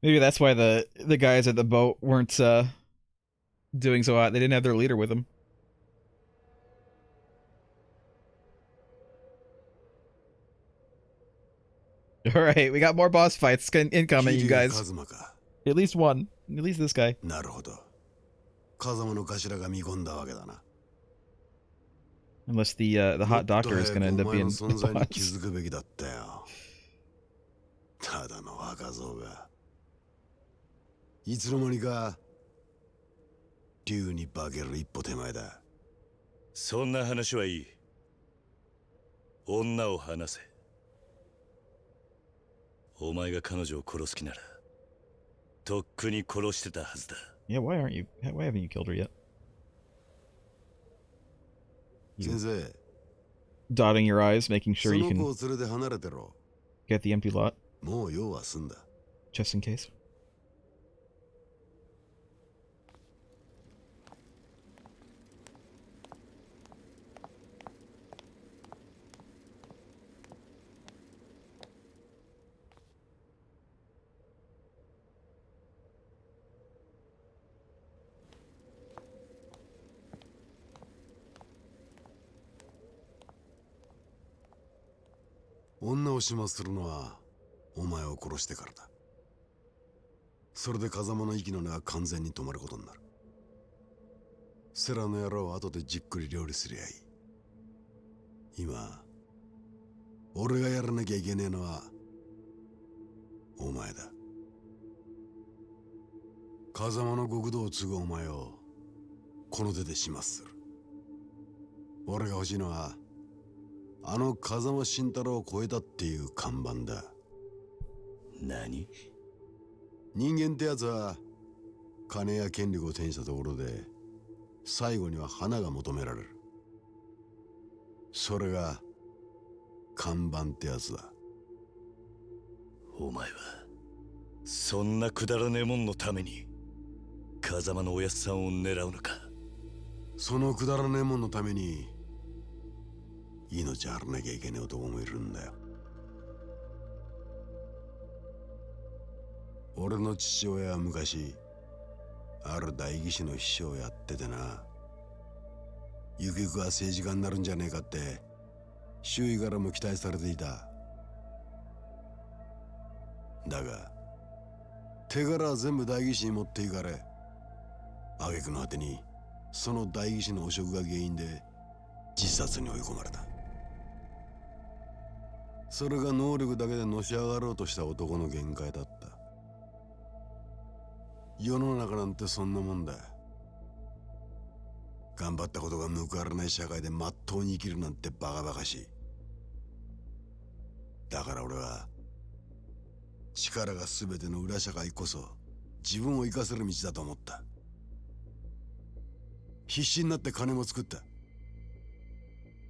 Maybe that's why the guys at the boat weren't doing so hot. They didn't have their leader with them. All right, we got more boss fights incoming, you guys. At least one. At least this guy. Unless the hot doctor is gonna end up being the boss. ただの若造がいつの間にか竜に化ける一歩手前だ。そんな話はいい。女を話せ。お前が彼女を殺す気ならとっくに殺してたはずだ。Yeah, why haven't you killed her yet? 先生 Dotting your eyes, making sure you その子 can を連れて離れてろ。 get the empty lot, もう用は済んだ。 just in case. 女を始末するのはお前を殺してからだ。それで風間の息の根が完全に止まることになる。セラの野郎は後でじっくり料理すりゃいい。今俺がやらなきゃいけねえのはお前だ。風間の極道を継ぐお前をこの手で始末する。俺が欲しいのはあの風間慎太郎を超えたっていう看板だ。何？人間ってやつは金や権力を手にしたところで最後には花が求められる。それが看板ってやつだ。お前はそんなくだらねえもんのために風間のおやっさんを狙うのか。そのくだらねえもんのために命張らなきゃいけねえ男もいるんだよ。俺の父親は昔ある代議士の秘書をやっててな、ゆくゆくは政治家になるんじゃねえかって周囲からも期待されていた。だが手柄は全部代議士に持っていかれ、挙句の果てにその代議士の汚職が原因で自殺に追い込まれた。それが能力だけでのし上がろうとした男の限界だった。世の中なんてそんなもんだ。頑張ったことが報われない社会でまっとうに生きるなんてバカバカしい。だから俺は力が全ての裏社会こそ自分を生かせる道だと思った。必死になって金も作った。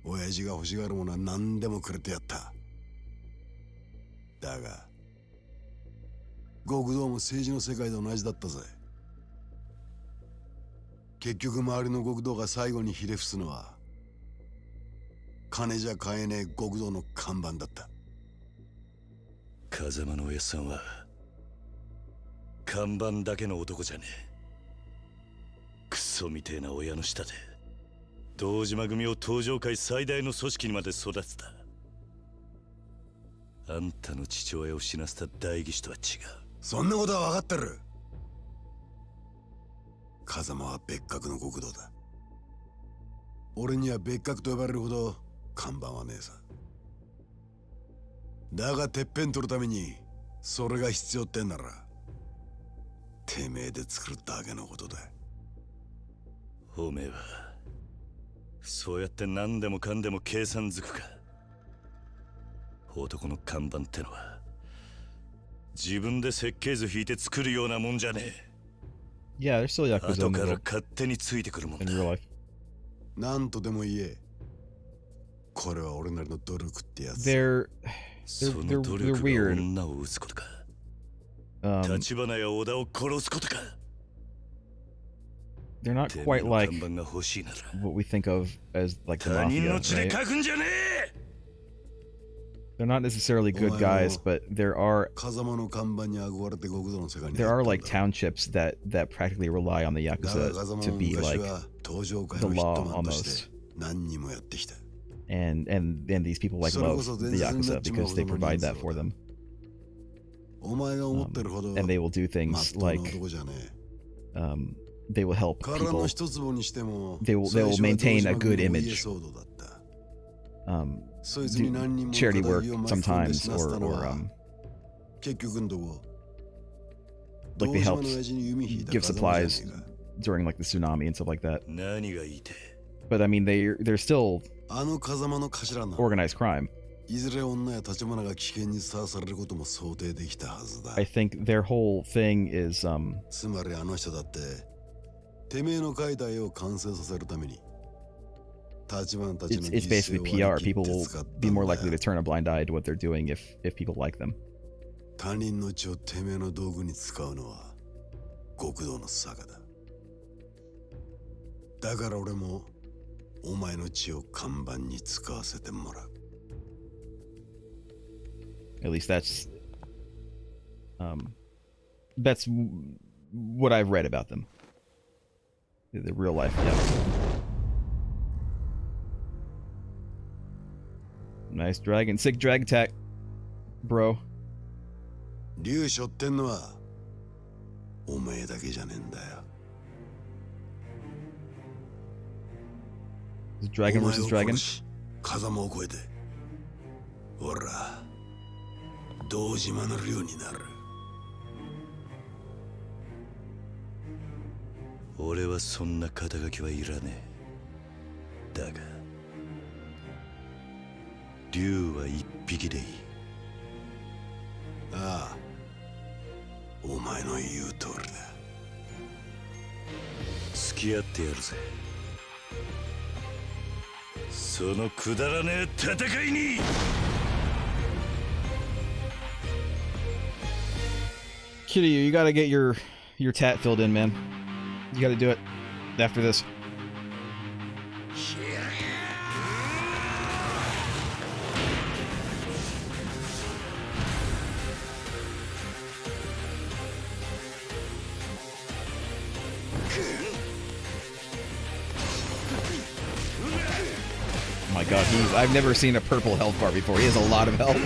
親父が欲しがるものは何でもくれてやった。だが極道も政治の世界と同じだったぜ。結局周りの極道が最後にひれ伏すのは金じゃ買えねえ極道の看板だった。風間のおやっさんは看板だけの男じゃねえ。クソみてえな親の下で堂島組を東上界最大の組織にまで育てた。あんたの父親を死なせた代議士とは違う。そんなことは分かってる。風間は別格の極道だ。俺には別格と呼ばれるほど看板はねえさ。だがてっぺん取るためにそれが必要ってんならてめえで作るだけのことだ。おめえはそうやって何でもかんでも計算づくか。男の看板ってのは自分で設計図引いて作るようなもんじゃねえ。Yeah, there's still Yakuza 後 in か the ら world, 勝手についてくるもん in だ。 real life. なんとでも言え。これは俺なりの努力ってやつ。その努 they're 力が weird. 女を撃つことか。 Um, 立花や織田を殺すことか。 they're not てめえ quite の like 看板が欲しいなら what we think of as like the 他人 mafia, の血で right? 書くんじゃねえ。They're not necessarily good guys, but there are like townships that practically rely on the Yakuza to be like the law almost. And these people like love the Yakuza because they provide that for them. And they will do things like they will help people. They will maintain a good image. Do charity work sometimes, or like they helped give supplies during like the tsunami and stuff like that. But I mean, they're still organized crime. I think their whole thing is it's basically PR. People will be more likely to turn a blind eye to what they're doing if people like them. At least that's what I've read about them. The real life, yeah. Nice dragon. Sick drag attack, bro. This dragon versus dragon. Kiryu, you gotta get your tat filled in, man. You gotta do it after this. Oh my god, I've never seen a purple health bar before. He has a lot of health.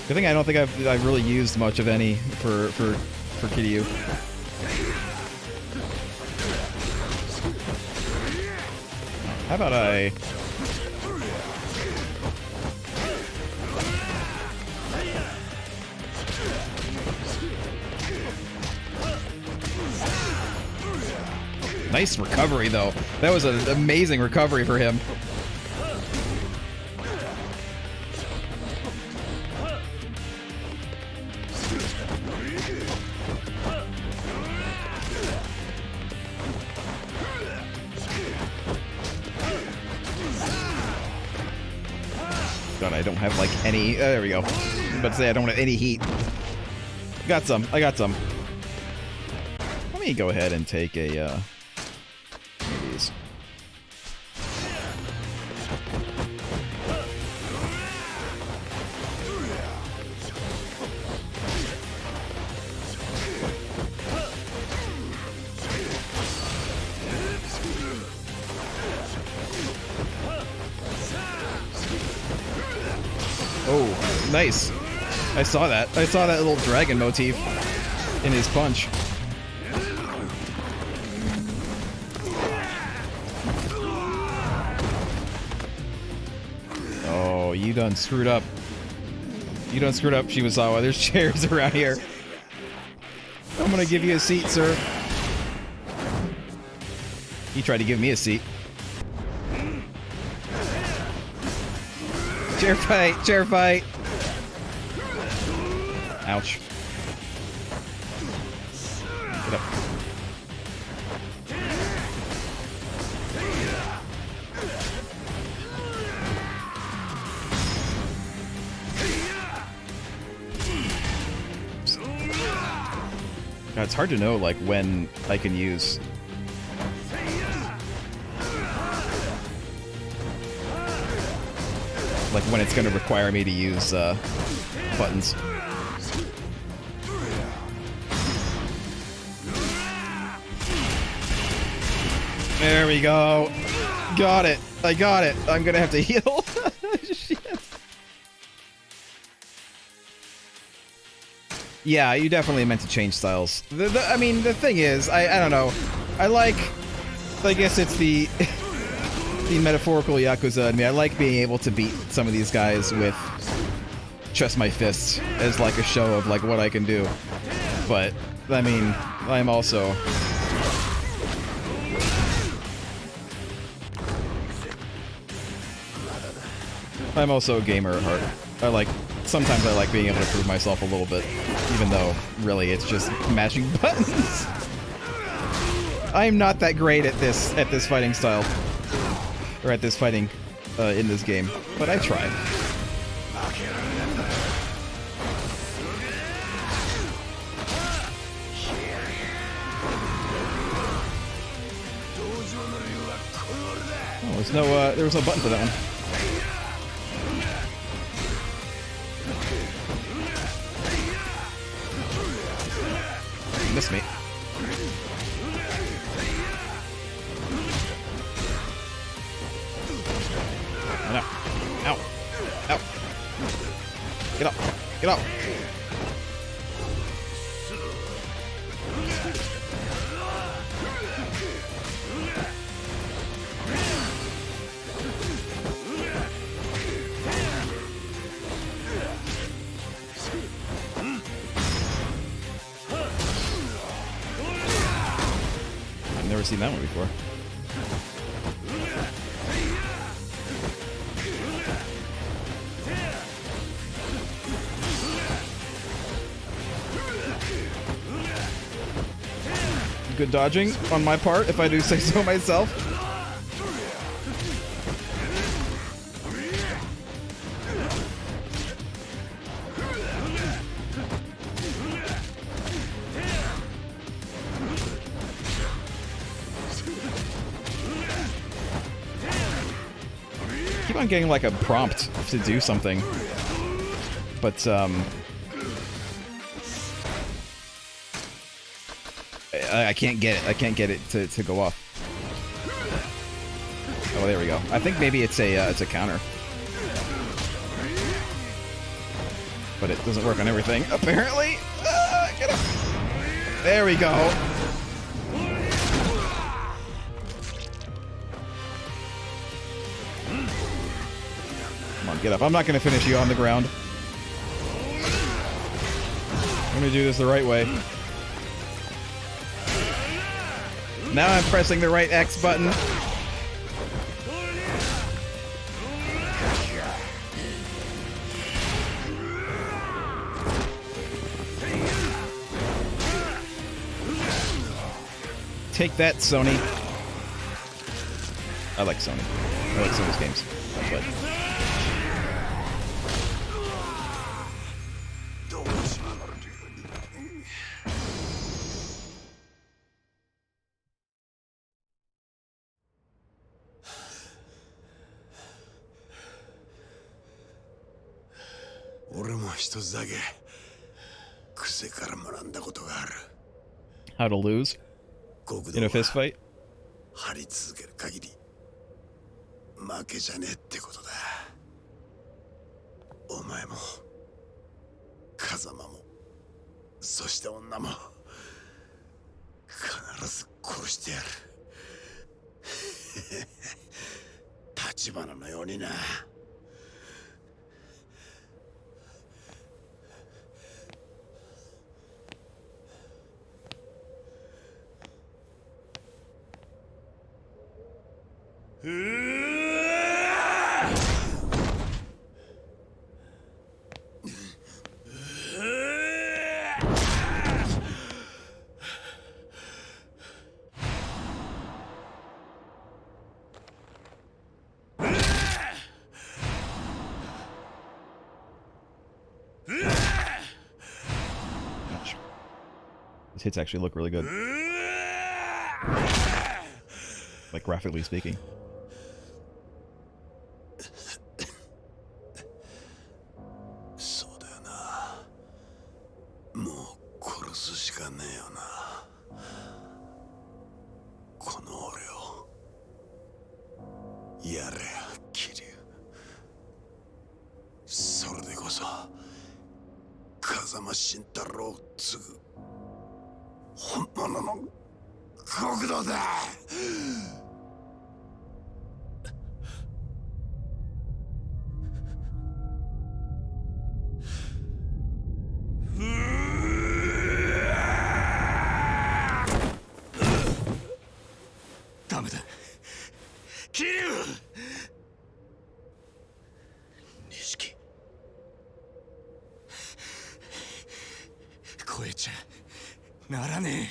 Good thing I don't think I've really used much of any for Kiryu. How about I... Nice recovery, though. That was an amazing recovery for him. God, I don't have, like, any... there we go. I was about to say I don't have any heat. Got some. I got some. Let me go ahead and take a, these. Oh, nice. I saw that. I saw that little dragon motif in his punch. Oh, you done screwed up. You done screwed up, Shibusawa. There's chairs around here. I'm gonna give you a seat, sir. He tried to give me a seat. Chair fight, chair fight. Ouch. Get up. God, it's hard to know, like, when I can use... like when it's going to require me to use buttons. There we go. Got it. I got it. I'm gonna have to heal. Shit. Yeah, you definitely meant to change styles. I mean, the thing is, I don't know. I guess it's the the metaphorical Yakuza in me. I like being able to beat some of these guys with just my fists as like a show of like what I can do. But I mean, I'm also a gamer at heart. Sometimes I like being able to prove myself a little bit, even though really it's just mashing buttons. I'm not that great at this fighting style, or at this fighting in this game, but I try. Oh, there was no button for that one. Missed me. No. Ow. Ow. Get up. Get up. I've never seen that one before. Good dodging on my part, if I do say so myself. Keep on getting like a prompt to do something, but I can't get it. I can't get it to go off. Oh, there we go. I think maybe it's a counter, but it doesn't work on everything apparently. Get up. There we go. Come on, get up. I'm not going to finish you on the ground. I'm going to do this the right way. Now I'm pressing the right X button. Take that, Sony. I like Sony. I like Sony's games. But how to lose in a fist fight? 張り続ける限り負けじゃねえってことだ。お前も風間もそして女も必ず殺してやる。立花のようにな。These hits actually look really good. Like, graphically speaking. もう殺すしかねえよな、この俺を。やれよ桐生、それでこそ風間慎太郎を継ぐ本物の国土だ。ダメだ桐生。錦超えちゃならね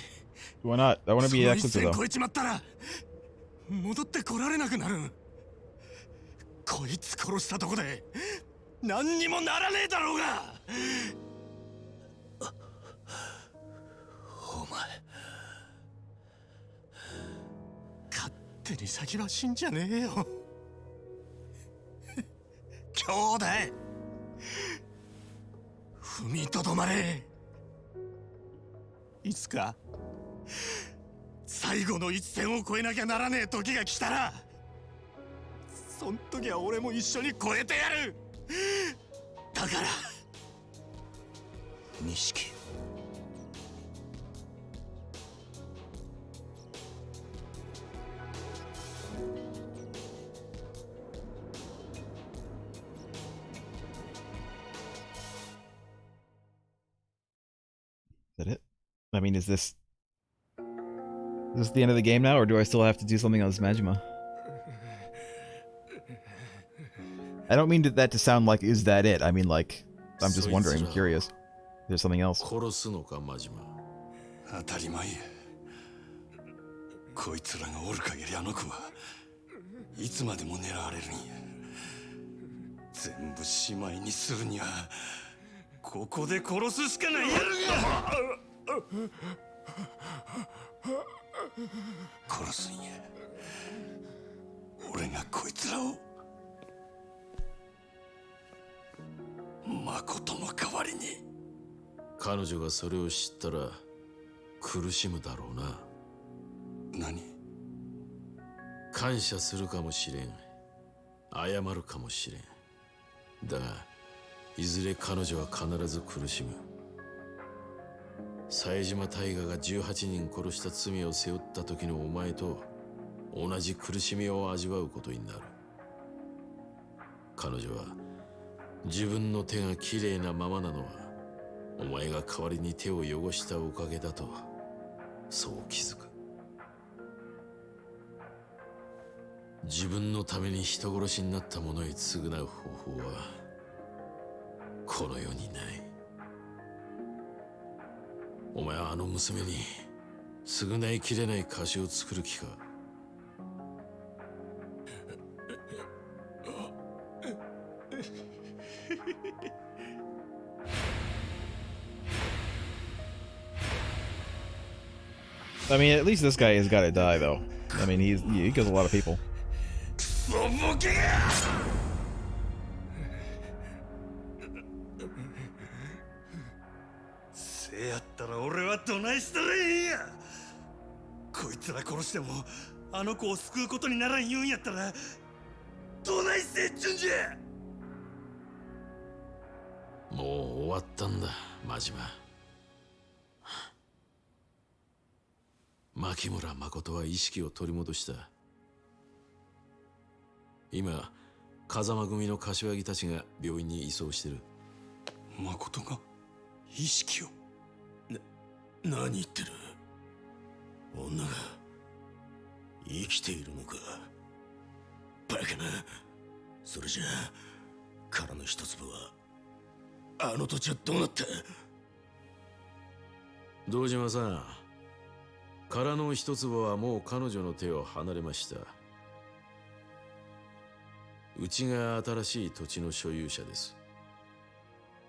え。 Why not? I want to be そ a の一 Yakuza 線 though. 超えちまったら戻ってこられなくなる。こいつ殺したとこで何にもならねえだろうが。お前勝手に先は死んじゃねえよ。兄弟踏みとどまれ。いつか最後の一線を越えなきゃならねえ時が来たら、そん時は俺も一緒に越えてやる。だから錦、Is that it? I mean, is this the end of the game now, or do I still have to do something on this Majima? I don't mean that to sound like, is that it? I mean, like, I'm just wondering, I'm curious. There's something else. 殺すのか真島。当たり前や。こいつらがおる限りあの子はいつまでも狙われるんや。全部しまいにするにはここで殺すしかないやろが。殺すんや。俺がこいつらを誠の代わりに。彼女がそれを知ったら苦しむだろうな。何？感謝するかもしれん、謝るかもしれん。だがいずれ彼女は必ず苦しむ。冴島大河が18人殺した罪を背負った時のお前と同じ苦しみを味わうことになる。彼女は自分の手がきれいなままなのはお前が代わりに手を汚したおかげだと、そう気づく。自分のために人殺しになった者に償う方法はこの世にない。お前はあの娘に償いきれない貸しを作る気か。I mean, at least this guy has got to die, though. I mean, he kills a lot of people. せやったら俺はどないしたらええんや。こいつら殺してもあの子を救うことにならん言うんやったらどないせっちゅんじゃ。もう終わったんだ真島。牧村誠は意識を取り戻した。今風間組の柏木たちが病院に移送してる。誠が意識を？何言ってる。女が生きているのか。バカな。それじゃあ殻の一粒はあの土地はどうなった？堂島さん、殻の一粒はもう彼女の手を離れました。うちが新しい土地の所有者です。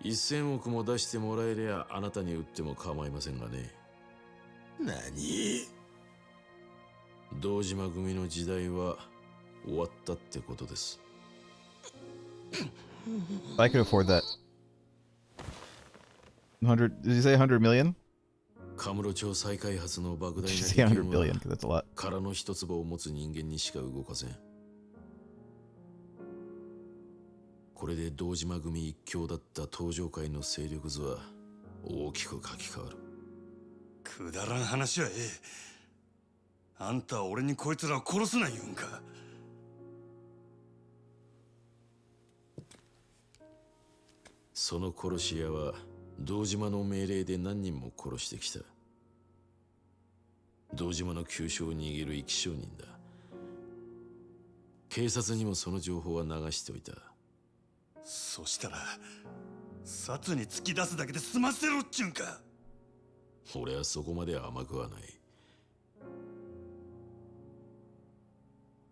1000億も出してもらえりゃあなたに売っても構いませんがね。何？堂島組の時代は終わったってことです。I could afford that. 100? Did you say 100 million? カムロ町再開発の莫大な Did 利 you say 権 100 billion? は Because that's a lot. 殻の一粒を持つ人間にしか動かせん。これで堂島組一強だった東上界の勢力図は大きく書き換わる。くだらん話はええ。あんたは俺にこいつらを殺すな言うんか。その殺し屋は堂島の命令で何人も殺してきた。堂島の急所を握る生き証人だ。警察にもその情報は流しておいた。そしたら殺に突き出すだけで済ませろっちゅうんか。俺はそこまで甘くはない。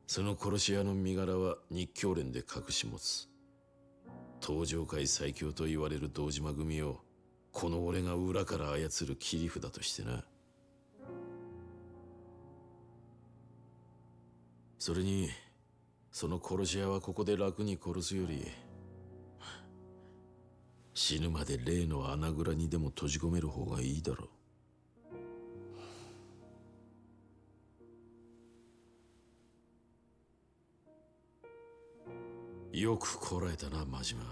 その殺し屋の身柄は日教連で隠し持つ。東上界最強と言われる堂島組をこの俺が裏から操る切り札としてな。それにその殺し屋はここで楽に殺すより死ぬまで例の穴蔵にでも閉じ込める方がいいだろう。よくこらえたな、真島。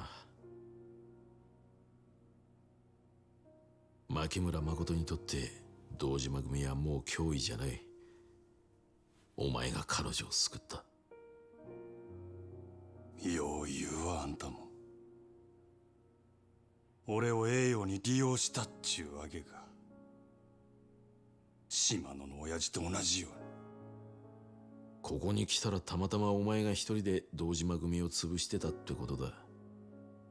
牧村誠にとって堂島組はもう脅威じゃない。お前が彼女を救った。よう言うわ、あんたも。俺を栄養に利用したっちゅうわけか。島野の親父と同じように。ここに来たらたまたまお前が一人で堂島組を潰してたってことだ。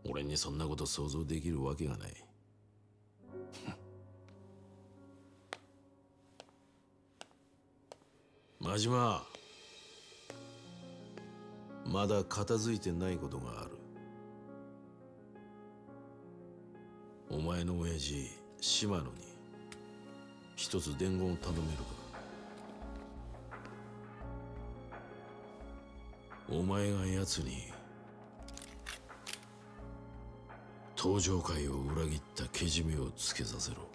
俺にそんなこと想像できるわけがない。真島、まだ片付いてないことがある。お前の親父島野に一つ伝言を頼めるか。お前が奴に東上界を裏切ったけじめをつけさせろ。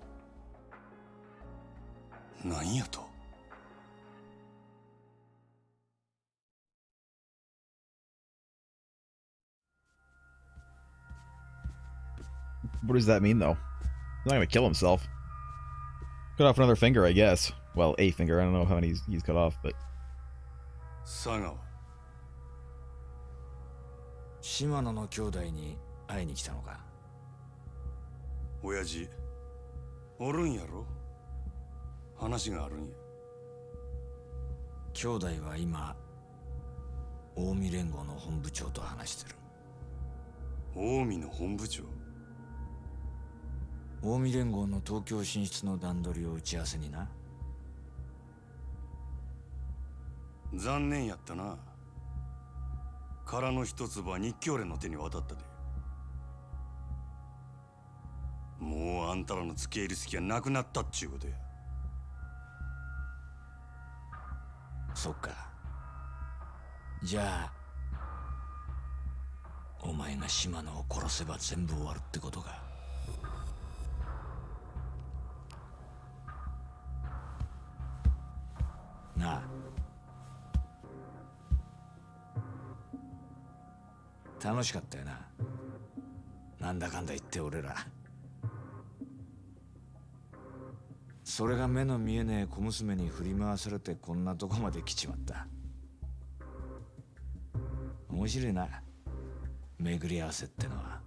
何やと。What does that mean, though? He's not gonna kill himself. Cut off another finger, I guess. Well, a finger. I don't know how many he's cut off, but... 佐川。島野の兄弟に会いに来たのか。親父、おるんやろ。話があるんや。兄弟は今、近江連合の本部長と話してる。近江の本部長。近江連合の東京進出の段取りを打ち合わせにな。残念やったな。殻の一粒は日教連の手に渡ったで。もうあんたらの付け入る隙はなくなったっちゅうことや。そっか。じゃあお前が島野を殺せば全部終わるってことか。なあ、楽しかったよな。なんだかんだ言って俺ら。それが目の見えねえ小娘に振り回されてこんなとこまで来ちまった。面白いな、巡り合わせってのは。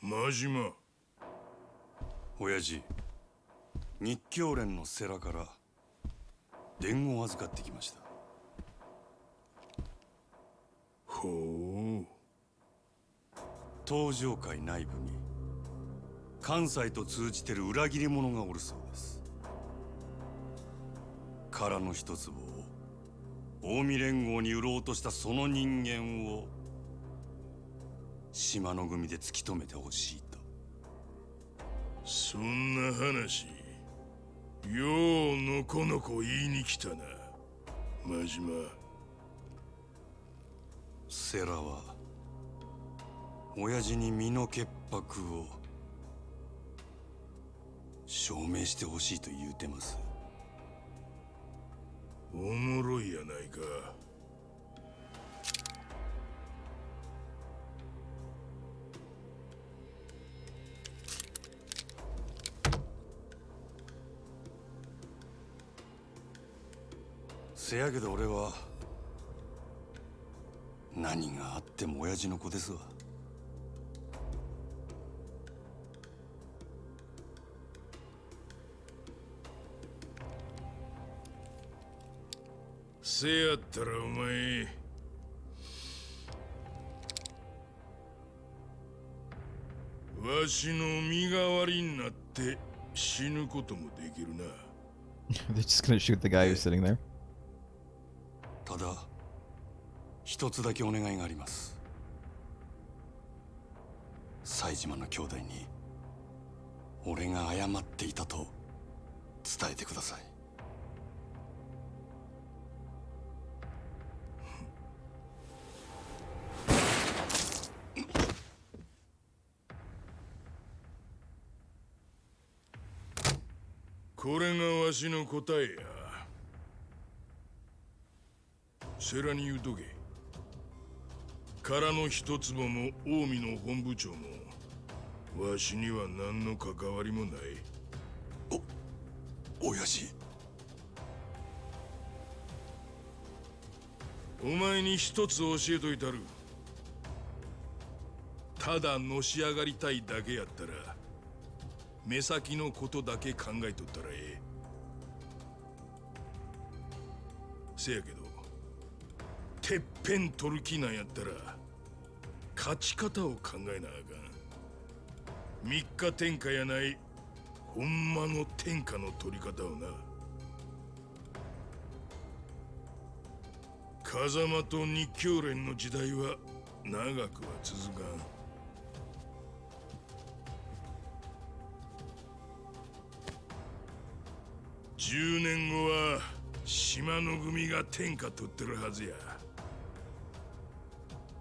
真島。親父、日教連の世良から伝言を預かってきました。ほう。東上界内部に関西と通じてる裏切り者がおるそうです。殻の一粒を近江連合に売ろうとしたその人間を島の組で突き止めてほしいと。そんな話ようのこのこ言いに来たな真島。セラは親父に身の潔白を証明してほしいと言うてます。おもろいやないか。せやけど俺は何があっても親父の子ですわ。せやったらお前わしの身代わりになって死ぬこともできるな。They're just gonna shoot the guy who's sitting there. ただ一つだけお願いがあります。冴島の兄弟に俺が謝っていたと伝えてください。これがわしの答えや。世良に言うとけ。からの一坪も近江の本部長もわしには何の関わりもない。親父。お前に一つ教えといたる。ただのし上がりたいだけやったら目先のことだけ考えとったらええ。せやけどてっぺん取る気なんやったら勝ち方を考えなあかん。三日天下やないほんまの天下の取り方をな。風間と日教連の時代は長くは続かん。10年後は島の組が天下取ってるはずや。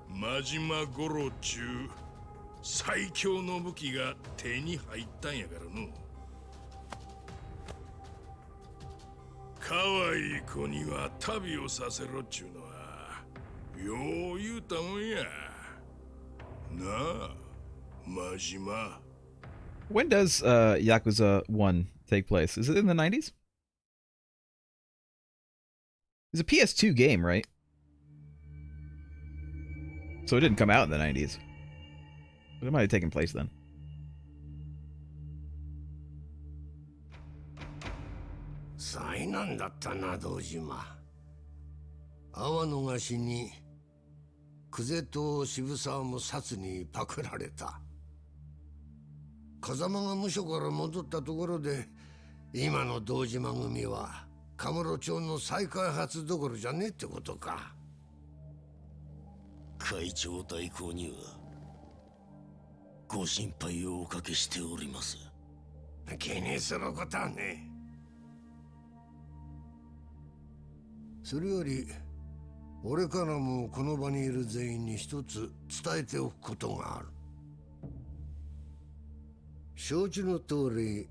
真島五郎中最強の武器が手に入ったんやからの。可愛い子には旅をさせろっちゅうのはよう言うたもんやなあ真島。 When does Yakuza 1 take place? Is it in the 90s? It's a PS2 game, right? So it didn't come out in the 90s. But it might have taken place then. 災難だったな堂島。阿波の菓子に久世と渋沢も殺にパクられた。風間が無所から戻ったところで今の堂島組はカムロ町の再開発どころじゃねえってことか。会長代行にはご心配をおかけしております。気にすることはねえ。それより俺からもこの場にいる全員に一つ伝えておくことがある。承知の通り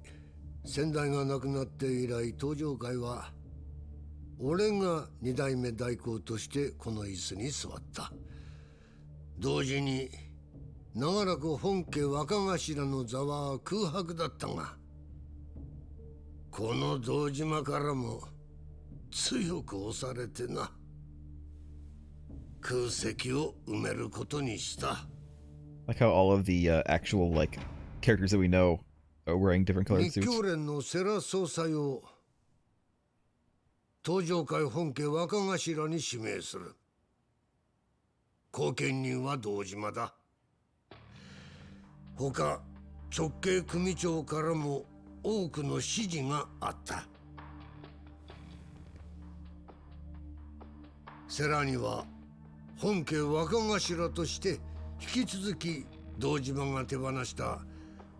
先代が亡くなって以来登場会は俺が二代目代行としてこの椅子に座った。同時に長らく本家若頭の座は空白だったが、この堂島からも強く押されてな、空席を埋めることにした。 Like how all of the actual like characters that we know are wearing different colored 日 suits. 教連の世良総裁を登場会本家若頭に指名する。後見人は堂島だ。他直系組長からも多くの指示があった。世良には本家若頭として引き続き堂島が手放した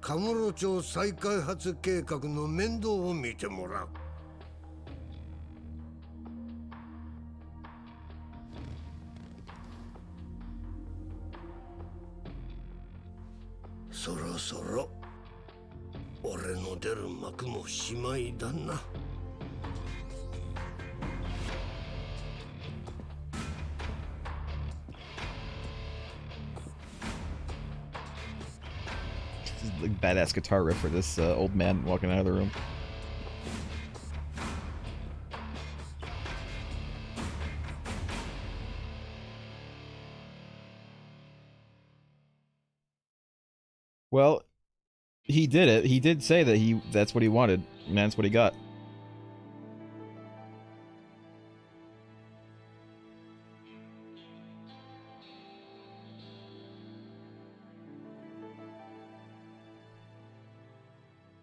カムロ町再開発計画の面倒を見てもらう。そろそろ俺の出る幕もしまいだな。Like badass guitar riff for this old man walking out of the room. Well, he did it. He did say that that's what he wanted, and that's what he got.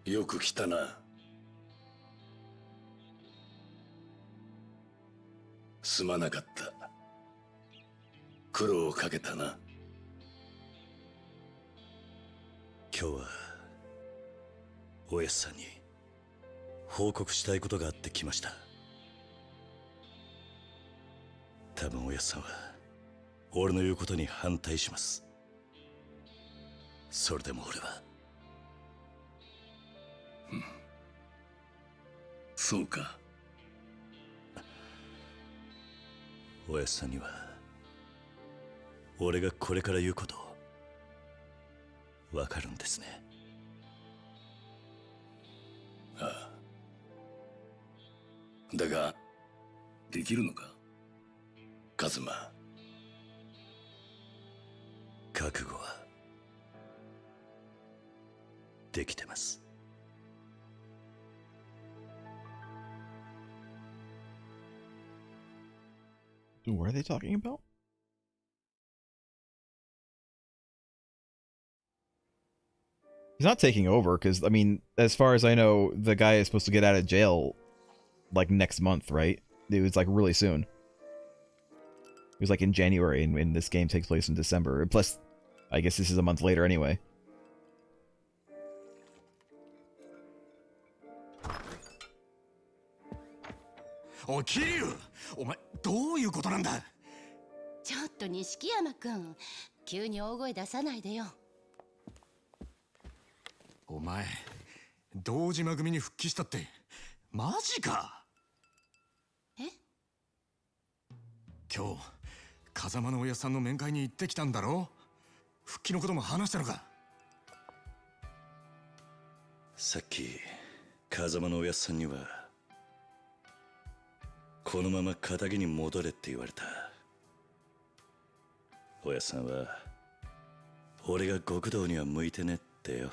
よく来たな。すまなかった。苦労をかけたな。今日はおやすさんに報告したいことがあって来ました。多分おやすさんは俺の言うことに反対します。それでも俺はそうか。おやすさんには俺がこれから言うことわかるんですね。ああ。だができるのかカズマ。覚悟はできてます。What are they talking about? He's not taking over, because, I mean, as far as I know, the guy is supposed to get out of jail, like, next month, right? It was, like, really soon. It was, like, in January, and this game takes place in December. Plus, I guess this is a month later anyway. Oh, Kiryu! お前、どういうことなんだ？ちょっと錦山くん、急に大声出さないでよ。お前、堂島組に復帰したって、マジか？え？今日、風間の親さんの面会に行ってきたんだろ？復帰のことも話したのか？さっき、風間の親さんには、このまま仇に戻れって言われた。親さんは、俺が極道には向いてねってよ。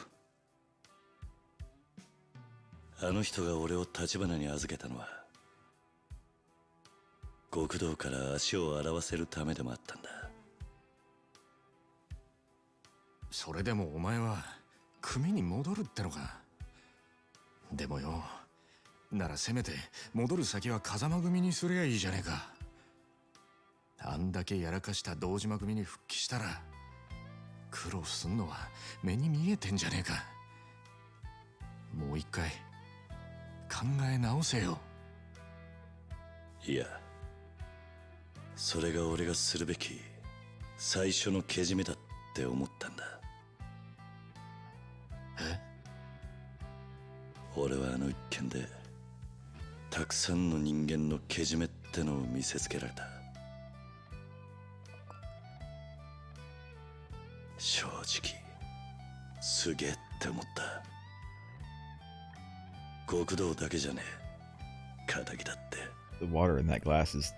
あの人が俺を橘に預けたのは極道から足を洗わせるためでもあったんだ。それでもお前は組に戻るってのか。でもよ、ならせめて戻る先は風間組にすりゃいいじゃねえか。あんだけやらかした堂島組に復帰したら苦労すんのは目に見えてんじゃねえか。もう一回考え直せよ。いや、それが俺がするべき最初のけじめだって思ったんだ。え？俺はあの一件でたくさんの人間のけじめってのを見せつけられた。正直すげえって思った。極道だけじゃねえ、仇だって。The water in that glass is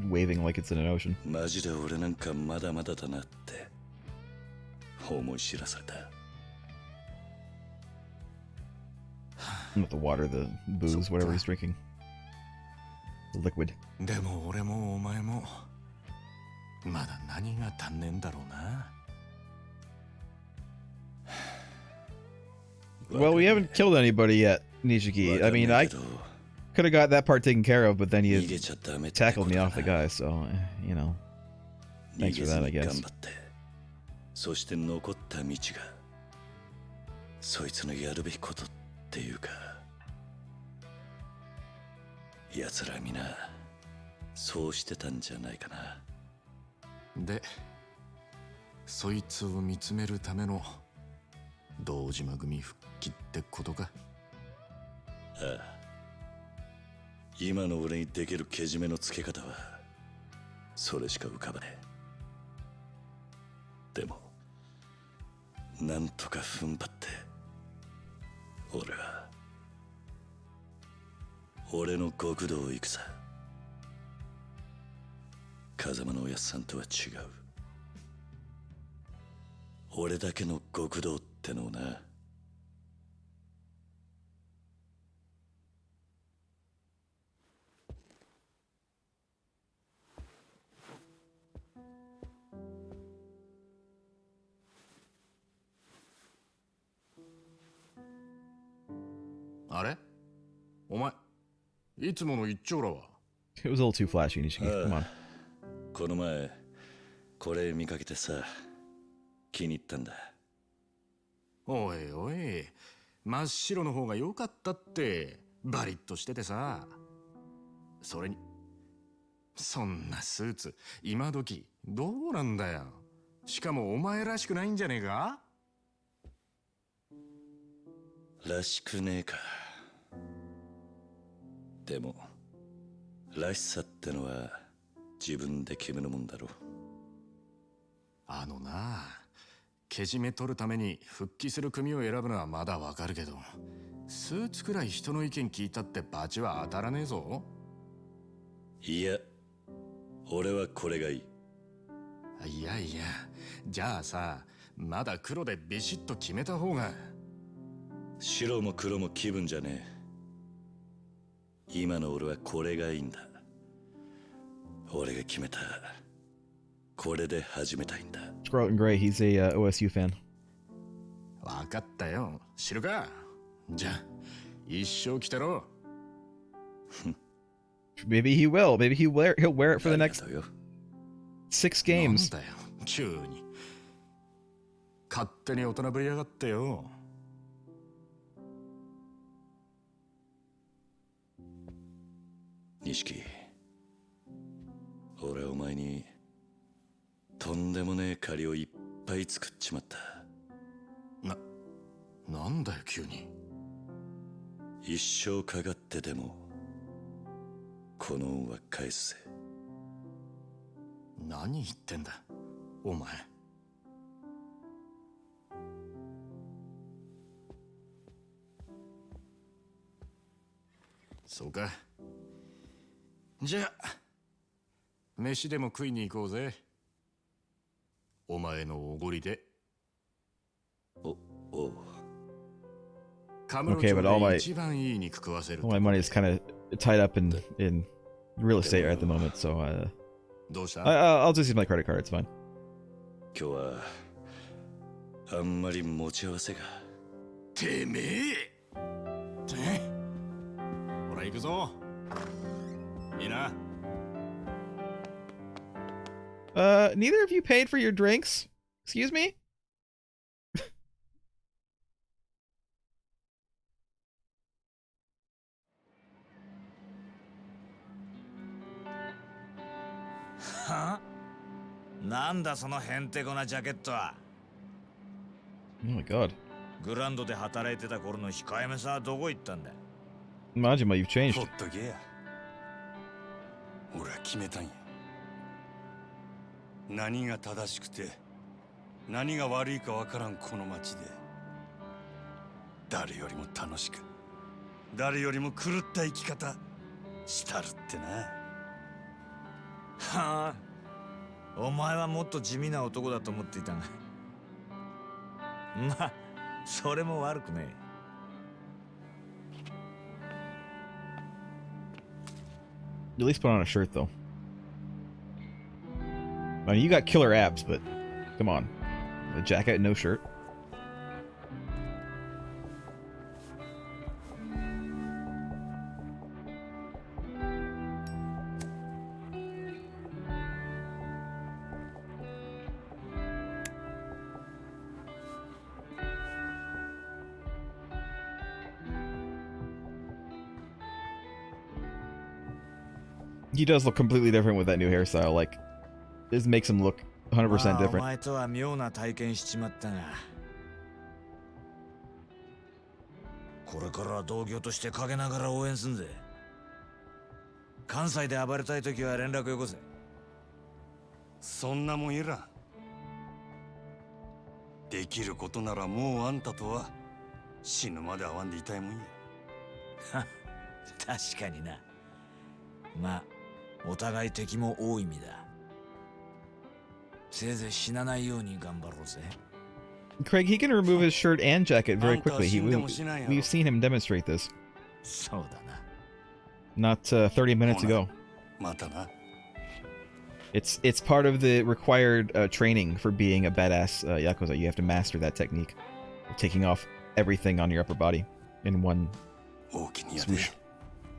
waving like it's in an ocean. マジで俺なんかまだまだだなって思い知らされた。Not the water, the booze, whatever he's drinking. The liquid. でも俺もお前もまだ何が足んねえんだろうな。Well, we haven't killed anybody yet, Nishiki. I mean, I could have got that part taken care of, but then you tackled me off the guy, so, you know. Thanks for that, I guess. そして残った道がそいつのやるべきことっていうか、奴ら皆そうしてたんじゃないかな。で、そいつを見つめるための堂島組復帰ってことか。ああ、今の俺にできるけじめのつけ方はそれしか浮かばねえ。でもなんとか踏ん張って俺は俺の極道を行くさ。風間のおやっさんとは違う、俺だけの極道ってのをな。あれ、お前いつもの一丁羅は。 It was a little too flashy, Nishiki. Come on. この前これ見かけてさ、気に入ったんだ。おいおい、真っ白の方が良かったって。バリッとしててさ。それにそんなスーツ今時どうなんだよ。しかもお前らしくないんじゃねえか。らしくねえか。でもらしさってのは自分で決めるもんだろ。あのな、けじめ取るために復帰する組を選ぶのはまだわかるけど、スーツくらい人の意見聞いたってバチは当たらねえぞ。いや、俺はこれがいい。いやいや、じゃあさ、まだ黒でビシッと決めた方が。白も黒も気分じゃねえ。今の俺はこれがいいんだ。俺が決めたこれで始めたいんだ。 Scarlet and Gray, he's a OSU fan. わかったよ、知るか。じゃあ一生着たろ。Maybe he will. Maybe he'll wear it for the next 6 games. なんだよ急に勝手に大人ぶりやがってよ。錦、俺はお前にとんでもねえ借りをいっぱい作っちまった。なんだよ急に。一生かかってでもこの恩は返すぜ。何言ってんだお前。そうか。じゃあ飯でも食いに行こうぜ。お前のおごりで。おう。Okay, but all my 一番いい肉食わせる。 all my money is kind of tied up in real estate at the moment, so どうした？ I'll just use my credit card. It's fine. 今日はあんまり持ち合わせが。てめえ。ほら行くぞ。いいな。Neither of you paid for your drinks? Excuse me? は？なんだそのへんてこなジャケットは。 Oh my god. グランドで働いてた頃の控えめさはどこ行ったんだ。 Majima, you've changed. ほっとけや。俺は決めたんや。何が正しくて何が悪いかわからんこの街で、誰よりも楽しく、誰よりも狂った生き方したるってな。はあ、お前はもっと地味な男だと思っていたが、まあそれも悪くねえ。 At least put on a shirt, though. I mean, you got killer abs, but come on. A jacket, no shirt. He does look completely different with that new hairstyle. Like, this makes him look 100% お different. 前とは妙な体験しちまったが、これからは同業として陰ながら応援すんぜ。関西で暴れたいときは連絡よこせ。そんなもんいらん。できることならもうあんたとは死ぬまで会わんでいたいもんや。確かにな。まあ、お互い敵も多い意味だ。せいぜい死なないように頑張ろうぜ。Craig, he can remove his shirt and jacket very quickly. We've seen him demonstrate this. そうだな。Not 30 minutes ago. またな。It's part of the required training for being a badass Yakuza. You have to master that technique of taking off everything on your upper body in one 大きにやで、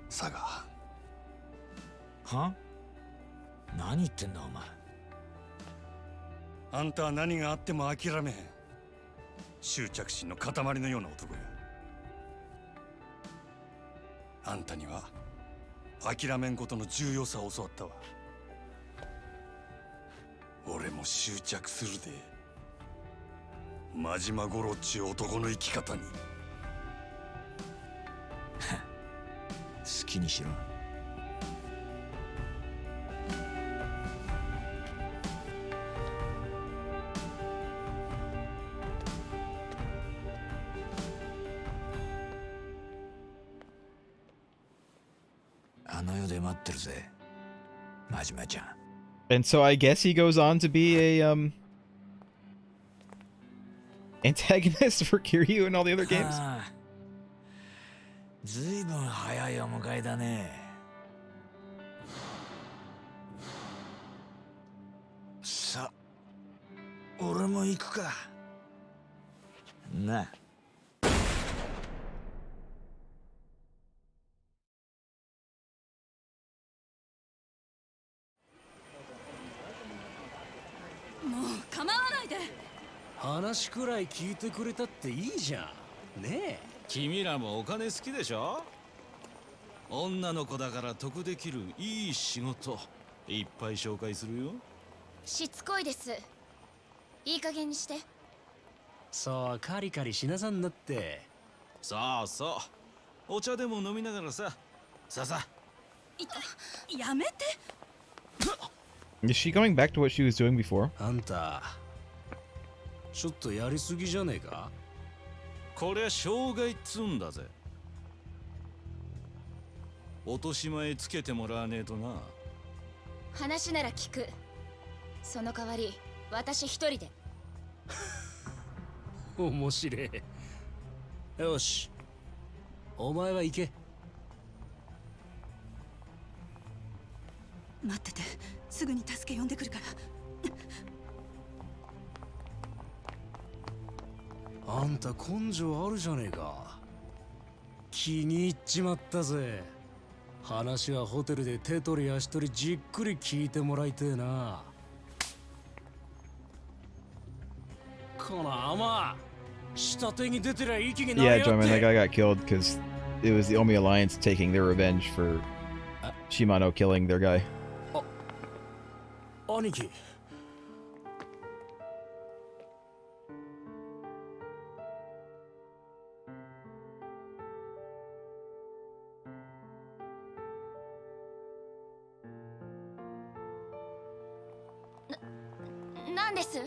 佐賀。は？何言ってんだお前。あんたは何があっても諦めへん。執着心の塊のような男や。あんたには諦めんことの重要さを教わったわ。俺も執着するで。真島五郎っちゅう男の生き方に。好きにしろ。あの世で待ってるぜ、真島ちゃん。And so I guess he goes on to be a antagonist for Kiryu and all the other games. ずいぶん早いお迎えだね。さ、俺も行くか。なあ。もう構わないで。話くらい聞いてくれたっていいじゃんねえ。君らもお金好きでしょ。女の子だから得できるいい仕事いっぱい紹介するよ。しつこいです。いい加減にして。そうカリカリしなさんなって。そうそう、お茶でも飲みながらさ。さあさあ。やめて。Is she going back to what she was doing before? あんたちょっとやりすぎじゃねえか。こりゃ障害っつんだぜ。落とし前つけてもらわねえとな。話なら聞く。その代わり私一人で。面白い。よしお前は行け。待ってて、すぐに助け呼んでくるから。あんた根性あるじゃねえか。気に入っちまったぜ。話はホテルで手取り足取りじっくり聞いてもらいてえな。この甘下手に出てりゃ息になりや Yeah, がっ Joyman, that て。 guy got killed because it was the Omi Alliance taking their revenge for Shimano killing their guy. 兄貴。なんです。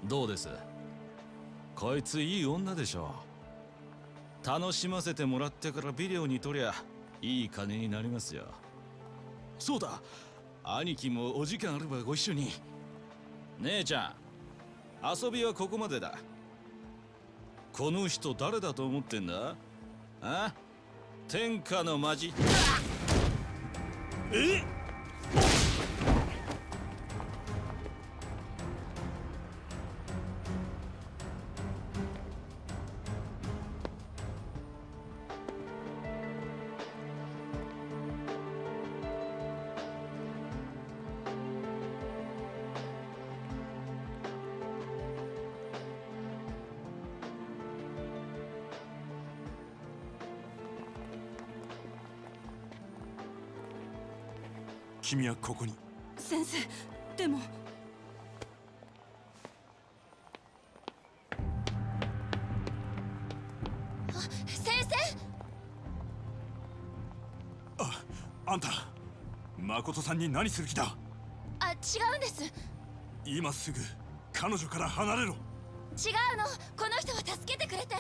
どうです？こいついい女でしょ。楽しませてもらってからビデオに撮りゃいい金になりますよ。そうだ、兄貴もお時間あればご一緒に。姉ちゃん、遊びはここまでだ。この人誰だと思ってんだ？あ？天下のマジ。え？君はここに。先生、でも先生。あんた誠さんに何する気だ。あ、違うんです。今すぐ彼女から離れろ。違うの。この人は助けてくれて。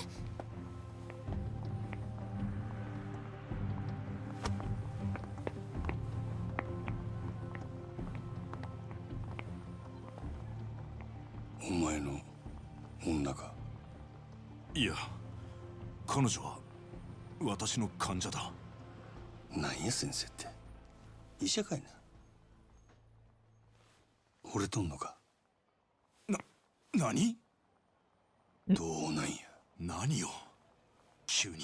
お前の女か。いや、彼女は私の患者だ。なんや先生って、医者かいな。惚れとんのか。何？どうなんや。何よ急に。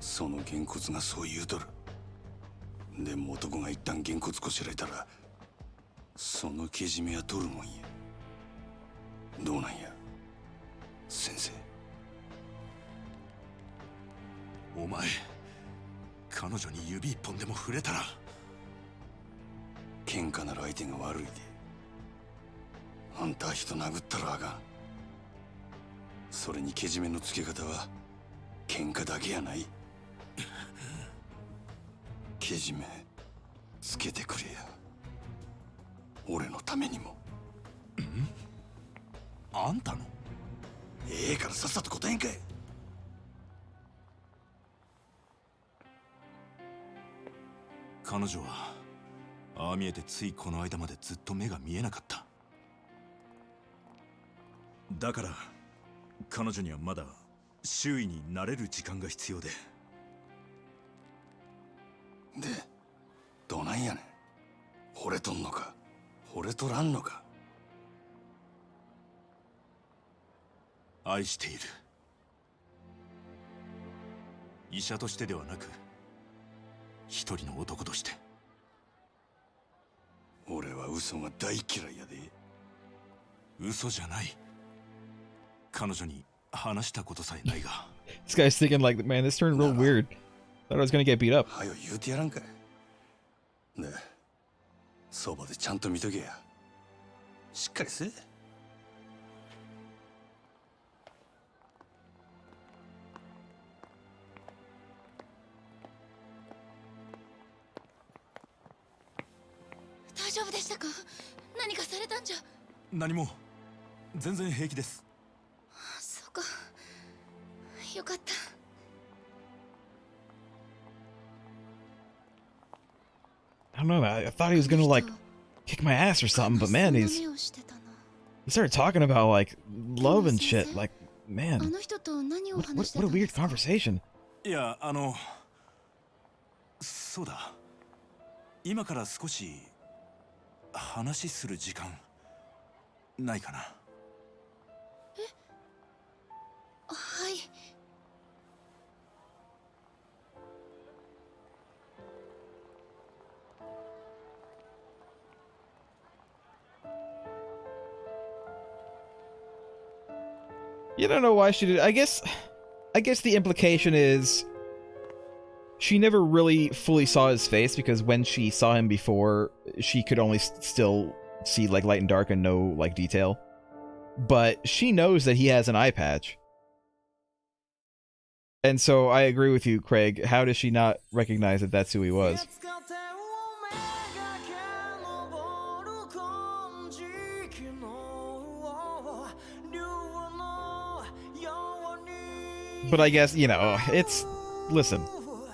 そのげんこつがそう言うとる。でも男が一旦げんこつこしらえたら、そのけじめは取るもんや。どうなんや先生。お前、彼女に指一本でも触れたら。喧嘩なら相手が悪いで。あんたは人殴ったらあかん。それにけじめのつけ方は喧嘩だけやない。けじめつけてくれや。俺のためにも。あんたの？ええからさっさと答えんかい。彼女はああ見えてついこの間までずっと目が見えなかった。だから彼女にはまだ周囲に慣れる時間が必要で。でどないやねん。惚れとんのか惚れとらんのか。愛している。医者としてではなく一人の男として。俺は嘘が大嫌いやで。嘘じゃない。彼女に話したことさえないが。This guy's thinking like, man, this turned real weird. Thought I was gonna get beat up. はよ言うてやらんかい。でそばでちゃんと見とけや。しっかりせえ。大丈夫でしたか？何かされたんじゃ。何も、全然平気です。そうか、よかった。I don't know, I thought he was gonna like kick my ass or something, but man, he started talking about like love and shit. Like, man, what a weird conversation. いや、そうだ。今から少し話する時間ないかな。はい。You don't know why she did. I guess the implication is she never really fully saw his face, because when she saw him before, she could only still see like light and dark and no like detail. But she knows that he has an eye patch. And so I agree with you, Craig. How does she not recognize that that's who he was? But I guess, you know, listen,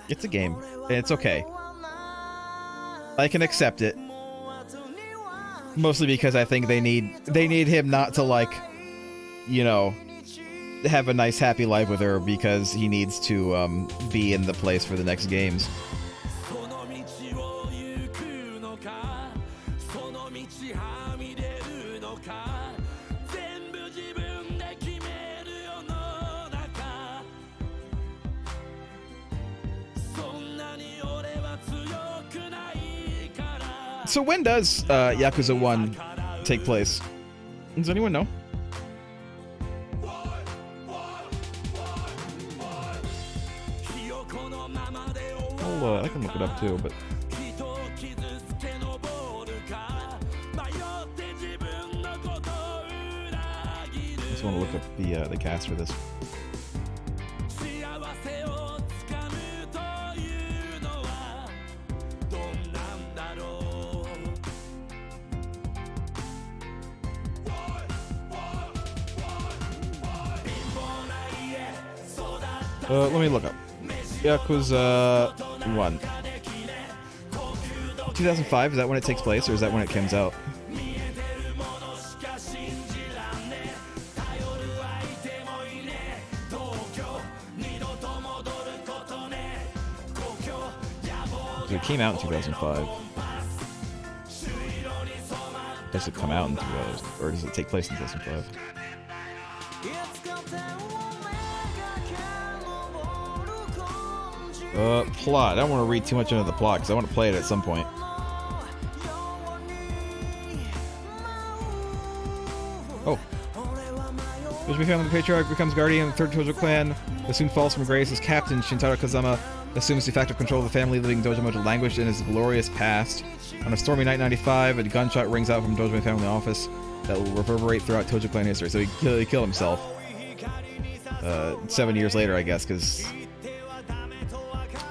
it's a game, and it's okay. I can accept it. Mostly because I think they need him not to, like, you know, have a nice happy life with her, because he needs to be in the place for the next games. So when does Yakuza 1 take place? Does anyone know? can look it up too, but I just want to look up the cast for this. Let me look up. Yakuza 1. 2005, is that when it takes place, or is that when it comes out? So it came out in 2005. Does it come out in 2000, or does it take place in 2005? Plot. I don't want to read too much into the plot because I want to play it at some point. Oh. Dojima family, the patriarch becomes guardian of the third Tojo clan, but soon falls from grace as captain. Shintaro Kazama assumes de facto control of the family, leaving Dojima to languish in his glorious past. On a stormy night 95, a gunshot rings out from Dojima family office that will reverberate throughout Tojo clan history. So he killed himself. 7 years later, I guess, because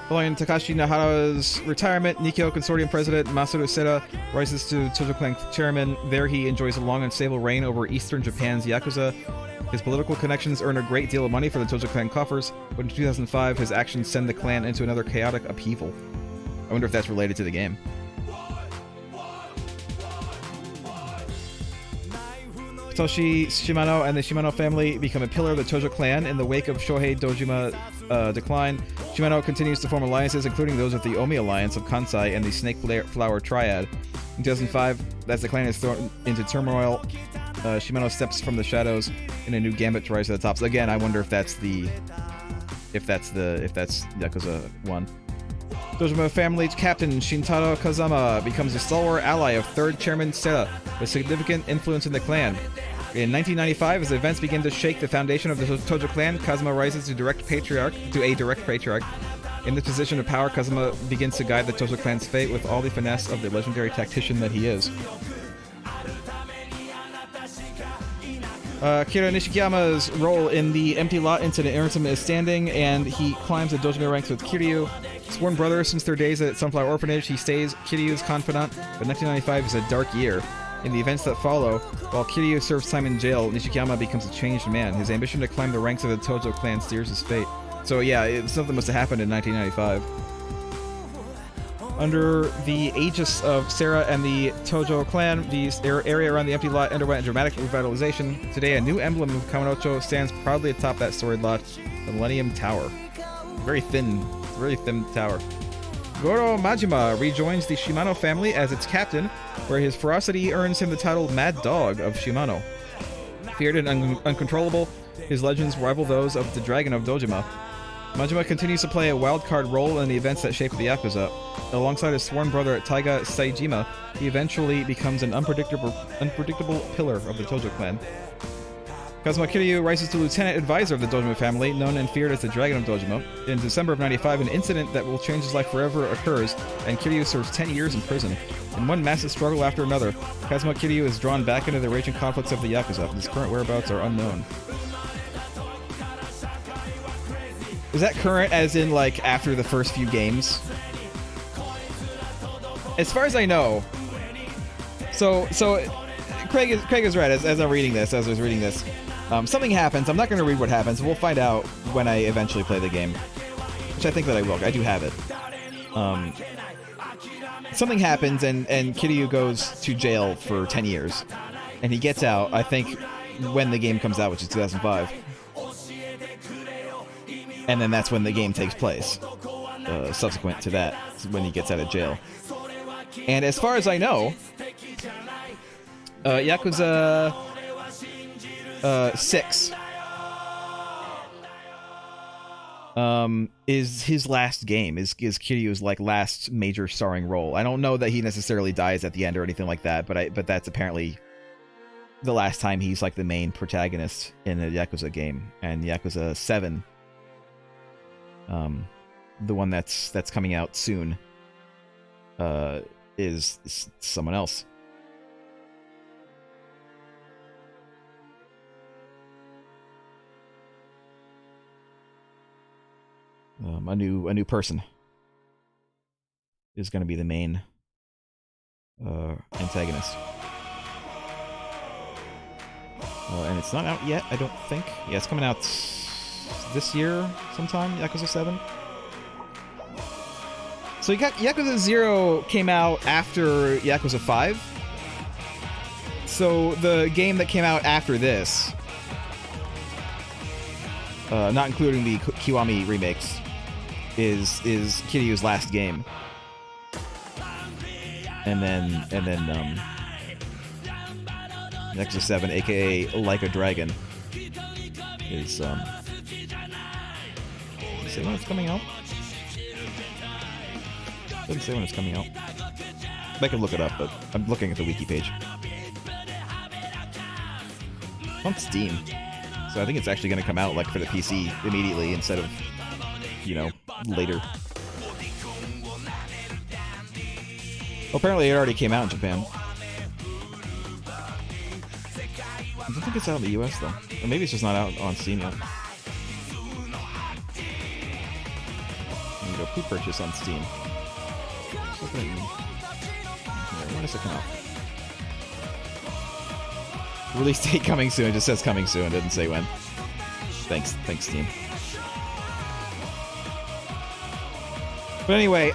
following Takashi Nahara's retirement, Nikkei Consortium President Masaru Seta rises to Tojo Clan chairman. There he enjoys a long and stable reign over eastern Japan's Yakuza. His political connections earn a great deal of money for the Tojo Clan coffers, but in 2005 his actions send the clan into another chaotic upheaval. I wonder if that's related to the game. Satoshi Shimano and the Shimano family become a pillar of the Tojo clan in the wake of Shohei Dojima decline. Shimano continues to form alliances, including those with the Omi Alliance of Kansai and the Snake Flower Triad. In 2005, as the clan is thrown into turmoil, Shimano steps from the shadows in a new gambit to rise to the top. So again, I wonder if that's Yakuza 1. Dojima family's captain Shintaro Kazama becomes a stalwart ally of third chairman Seta, with significant influence in the clan. In 1995, as events begin to shake the foundation of the Tojo clan, Kazama rises to a direct patriarch. In this position of power, Kazama begins to guide the Tojo clan's fate with all the finesse of the legendary tactician that he is. Kira Nishikiyama's role in the empty lot incident earns him a standing, and he climbs the Dojima ranks with Kiryu. Sworn brothers since their days at Sunflower Orphanage, he stays Kiryu's confidant, but 1995 is a dark year. In the events that follow, while Kiryu serves time in jail, Nishikiyama becomes a changed man. His ambition to climb the ranks of the Tojo clan steers his fate. So yeah, something must have happened in 1995. Under the aegis of Sarah and the Tojo clan, the area around the empty lot underwent a dramatic revitalization. Today, a new emblem of Kamurocho stands proudly atop that storied lot, the Millennium Tower. Very thin tower. Goro Majima rejoins the Shimano family as its captain, where his ferocity earns him the title Mad Dog of Shimano. Feared and uncontrollable, his legends rival those of the Dragon of Dojima. Majima continues to play a wild-card role in the events that shape the Yakuza. Alongside his sworn brother Taiga Saejima, he eventually becomes an unpredictable pillar of the Tojo clan. Kazuma Kiryu rises to lieutenant advisor of the Dojima family, known and feared as the Dragon of Dojima. In December of 95, an incident that will change his life forever occurs, and Kiryu serves 10 years in prison. In one massive struggle after another, Kazuma Kiryu is drawn back into the raging conflicts of the Yakuza. His current whereabouts are unknown. Is that current as in, like, after the first few games? As far as I know. So Craig is right, as I was reading this. Something happens. I'm not going to read what happens. We'll find out when I eventually play the game. Which I think that I will. I do have it. Something happens, and Kiryu goes to jail for 10 years. And he gets out, I think, when the game comes out, which is 2005. And then that's when the game takes place. Subsequent to that, when he gets out of jail. And as far as I know, Yakuza 6 is his last game, is Kiryu's like last major starring role. I don't know that he necessarily dies at the end or anything like that, but that's apparently the last time he's like the main protagonist in a Yakuza game. And Yakuza 7 the one that's coming out soon, is someone else. A new person is going to be the main antagonist. And it's not out yet, I don't think. Yeah, it's coming out this year sometime, Yakuza 7. So you got Yakuza 0 came out after Yakuza 5. So the game that came out after this, not including the Kiwami remakes, is Kiryu's last game. And then Yakuza 7, aka Like a Dragon, is say when it's coming out? Doesn't say when it's coming out. I can look it up, but I'm looking at the wiki page. It's on Steam, so I think it's actually going to come out like for the PC immediately instead of, you know, later. Apparently, it already came out in Japan. I don't think it's out in the US though, or maybe it's just not out on Steam yet. There you go, pre-purchase on Steam. When does it come out? Release date coming soon. It just says coming soon. It didn't say when. Thanks, Steam. But anyway,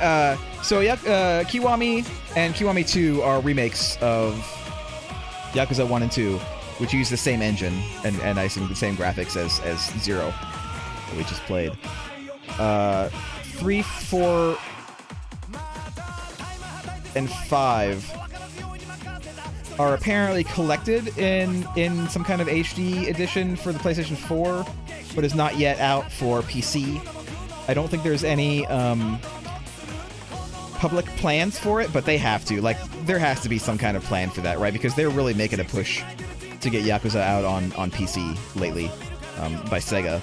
so Kiwami and Kiwami 2 are remakes of Yakuza 1 and 2, which use the same engine and I assume the same graphics as 0 that we just played. 3, 4, and 5 are apparently collected in some kind of HD edition for the PlayStation 4, but is not yet out for PC. I don't think there's any public plans for it, but they have to. Like, there has to be some kind of plan for that, right? Because they're really making a push to get Yakuza out on PC lately, by Sega.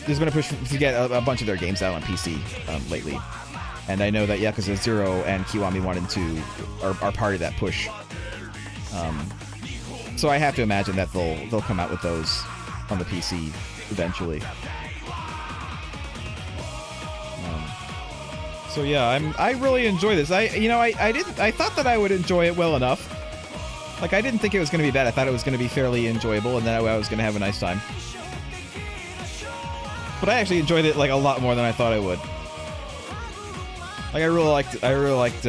There's been a push to get a bunch of their games out on PC lately. And I know that Yakuza 0 and Kiwami 1 and 2 are part of that push. So I have to imagine that they'll come out with those on the PC eventually. So yeah, I really enjoy this. I thought that I would enjoy it well enough. Like, I didn't think it was going to be bad. I thought it was going to be fairly enjoyable, and that I was going to have a nice time. But I actually enjoyed it like a lot more than I thought I would. Like, I really liked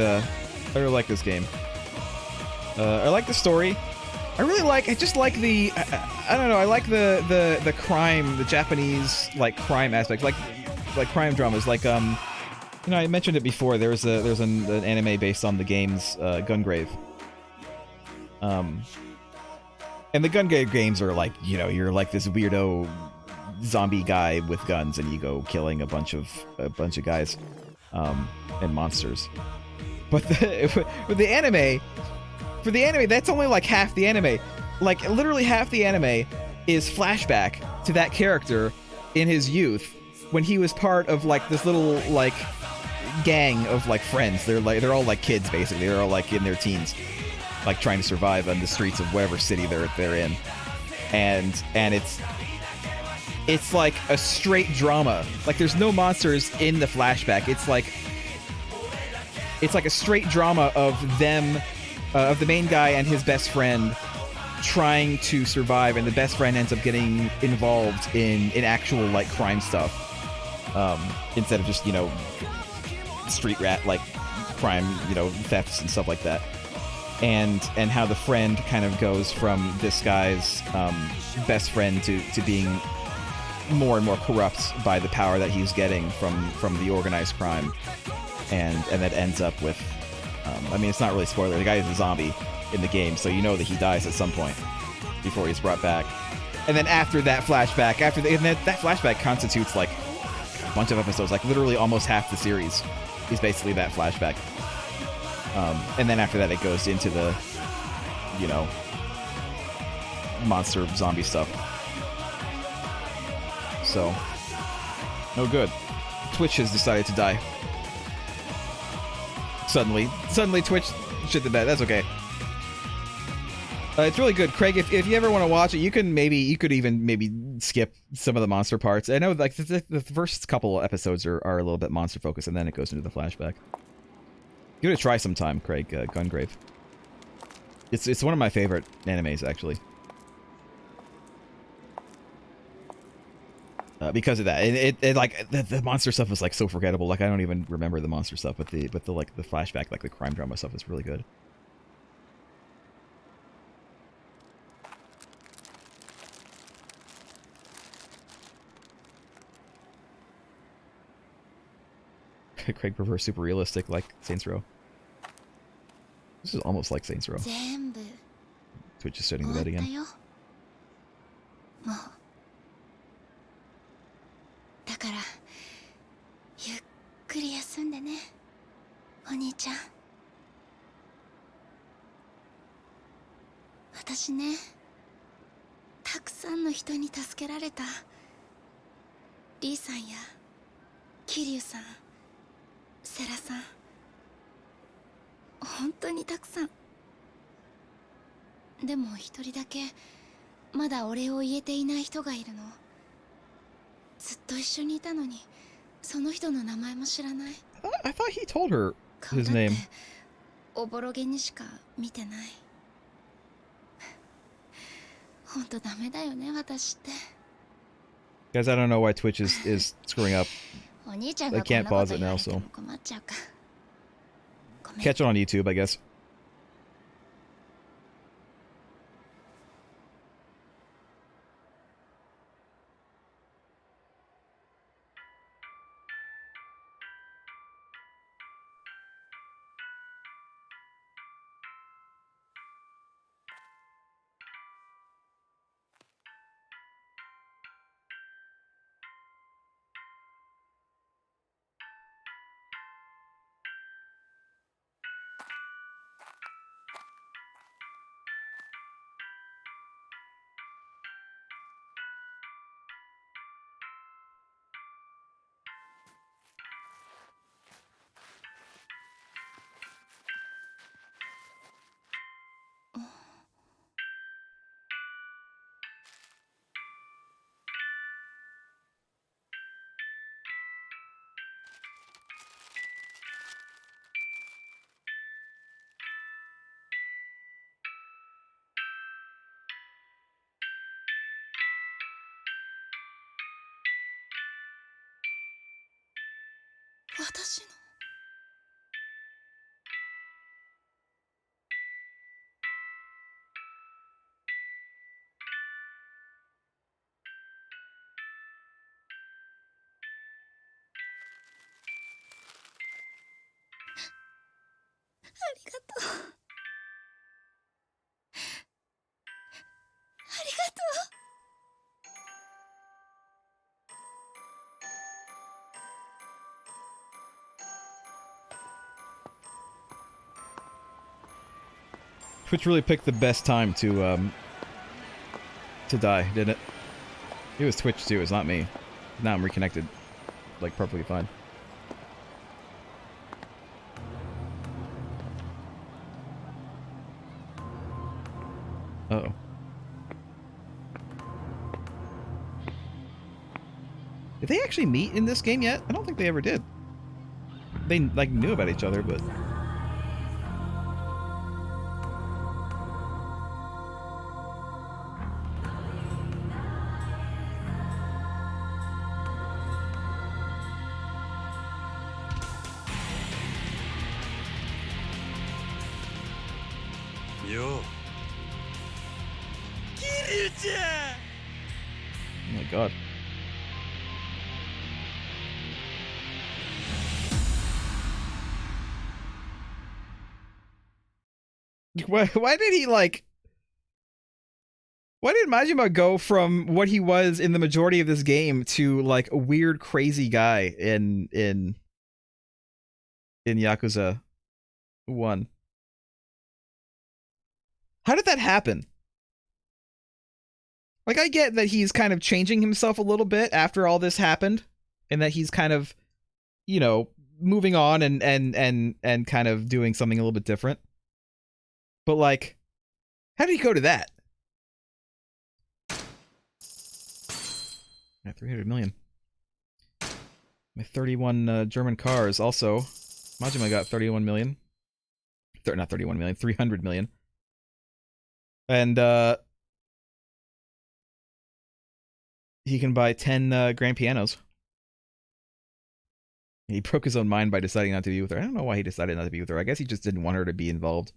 this game. I like the story. I just like the, I don't know, I like the crime, the Japanese, like, crime aspect, like crime dramas, like, you know, I mentioned it before, there's an anime based on the games, Gungrave. And the Gungrave games are like, you know, you're like this weirdo zombie guy with guns and you go killing a bunch of guys, and monsters. But with the anime, for the anime, that's only like half the anime. Like, literally half the anime is flashback to that character in his youth when he was part of like this little like gang of like friends. They're all like kids basically. They're all like in their teens, like trying to survive on the streets of whatever city they're in. And it's like a straight drama. Like, there's no monsters in the flashback. It's like a straight drama of them, of the main guy and his best friend trying to survive, and the best friend ends up getting involved in actual like crime stuff, instead of just, you know, street rat like crime, you know, thefts and stuff like that. And how the friend kind of goes from this guy's best friend to being more and more corrupt by the power that he's getting from the organized crime, and that ends up with, I mean, it's not really a spoiler. The guy is a zombie in the game, so you know that he dies at some point before he's brought back. And then after that flashback, that flashback constitutes like a bunch of episodes, like literally almost half the series is basically that flashback. And then after that, it goes into the, you know, monster zombie stuff. So, no good. Twitch has decided to die. Suddenly Twitch shit the bed. That's okay. It's really good, Craig. If you ever want to watch it, you could even maybe skip some of the monster parts. I know like the first couple episodes are a little bit monster focused, and then it goes into the flashback. Give it a try sometime, Craig. Gungrave. It's one of my favorite animes actually. Because of that, it like the monster stuff is like so forgettable. Like I don't even remember the monster stuff, but the like the flashback, like the crime drama stuff is really good. Craig prefers super realistic, like Saints Row. This is almost like Saints Row. Twitch is sitting in the bed again. だからゆっくり休んでね、お兄ちゃん。私ね、たくさんの人に助けられた。リーさんやキリュウさん、セラさん、本当にたくさん。でも一人だけまだお礼を言えていない人がいるの。ずっと一緒にいたのに、その人の名前も知らない。I thought he told her his name. おぼろげにしか見てない。本当ダメだよね、私って。Guys, I don't know why Twitch is screwing up. お兄ちゃん I がこん can't なこ pause と it 言わ now, れて so も困っちゃうか。ごめん。 catch it on YouTube, I guess. Oh, 私の。ありがとう。ありがとう。Twitch really picked the best time to die, didn't it? It was Twitch too, it's not me. Now I'm reconnected. Like perfectly fine. Uh-oh. Did they actually meet in this game yet? I don't think they ever did. They like knew about each other, but Yo. Kiryu-chan! oh my god. Why did he like... Why did Majima go from what he was in the majority of this game to like a weird crazy guy in Yakuza 1? How did that happen? Like, I get that he's kind of changing himself a little bit after all this happened, and that he's kind of you know, moving on and kind of doing something a little bit different. But like, how did he go to that? At 300 million. My 31 German cars also. Majima got 31 million. Not 31 million, 300 million. And he can buy 10 grand pianos. He broke his own mind by deciding not to be with her. I don't know why he decided not to be with her. I guess he just didn't want her to be involved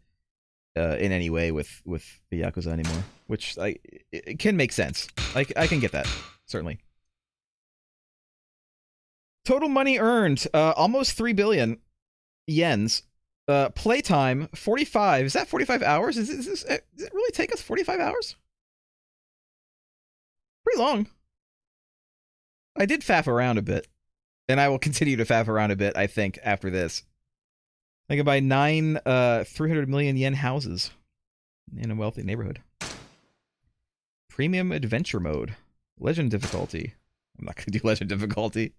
in any way with the Yakuza anymore. Which it can make sense. Like, I can get that, certainly. Total money earned, almost 3 billion yens. Playtime, 45. Is that 45 hours? Does it really take us 45 hours? Pretty long. I did faff around a bit. And I will continue to faff around a bit, I think, after this. I can buy 9 300 million yen houses in a wealthy neighborhood. Premium adventure mode. Legend difficulty. I'm not going to do legend difficulty.